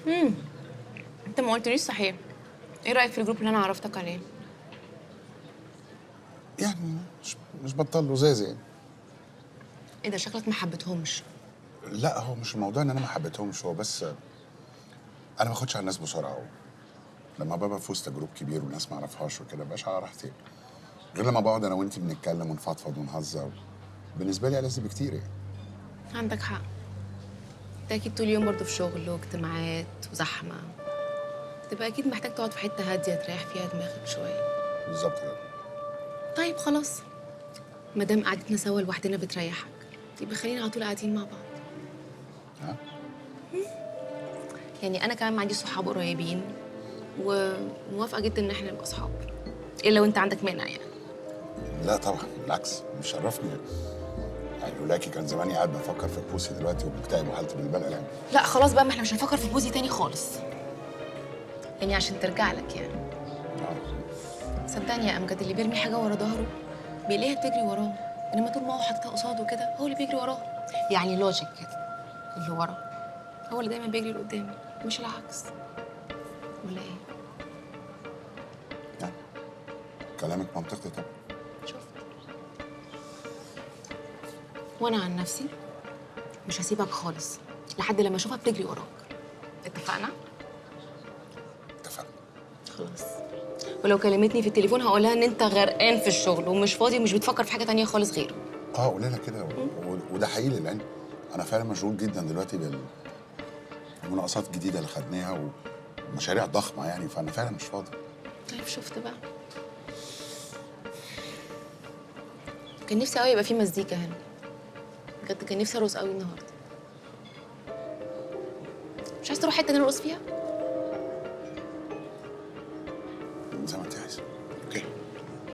امم انت ما قلتليش صحيح. ايه رايك في الجروب اللي انا عرفتك عليه؟ يعني مش بطال لزاز يعني. ايه ده، شكلك ما حبيتهمش. لا، هو مش الموضوع ان انا ما حبيتهمش، هو بس انا ما باخدش على الناس بسرعه. لما ببقى في وسط جروب كبير وناس ما اعرفهاش وكده مبقاش على راحتي، غير لما بقعد انا وانتي بنتكلم ونفضفض ونهزر. بالنسبه لي ألذ بكتير يعني. عندك حق. انت اكيد طول اليوم برضه في شغل واجتماعات وزحمه. تبقى اكيد محتاج تقعد في حته هاديه تريح فيها دماغك شويه. بالظبط كده. طيب خلاص، ما دام قعدتنا سوا لوحدنا بتريحك، يبقى خلينا على طول قاعدين مع بعض. ها؟ يعني انا كمان ما عندي صحاب قريبين، وموافقه جدا ان احنا نبقى صحاب، الا لو انت عندك مانع يعني. لا طبعا، بالعكس مشرفني يعني. لولاكي كان زماني قاعد بفكر في بوسي دلوقتي ومكتئب وحالتي بالبلع يعني. لا خلاص بقى، ما احنا مش هنفكر في بوزي تاني خالص، يعني عشان ترجع لك يعني. صدقني يا امجد، اللي بيرمي حاجه ورا ظهره بيلاقيها بتجري وراه، انما طول ما هو حاططها قصاده كده هو اللي بيجري وراه. يعني لوجيك كده، اللي ورا هو اللي دايما بيجري لقدام، مش العكس. ولا ايه؟ يعني كلامك منطقي طبعا. شفت؟ وانا عن نفسي مش هسيبك خالص لحد لما اشوفها بتجري وراك. اتفقنا؟ اتفقنا. خلاص. ولو كلمتني في التليفون هقولها ان انت غرقان في الشغل ومش فاضي ومش بتفكر في حاجه تانية خالص غيره. اه قولي لها كده وده حقيقي، لان انا فعلا مشغول جدا دلوقتي بالمناقصات الجديده اللي خدناها ومشاريع ضخمه يعني، فانا فعلا مش فاضي. طيب شفت بقى، كان نفسي قوي يبقى في مزيكا هنا، بجد كان نفسي ارقص قوي النهارده. مش عايز تروح حته نرقص فيها؟ زي ما انت عايزه. اوكي.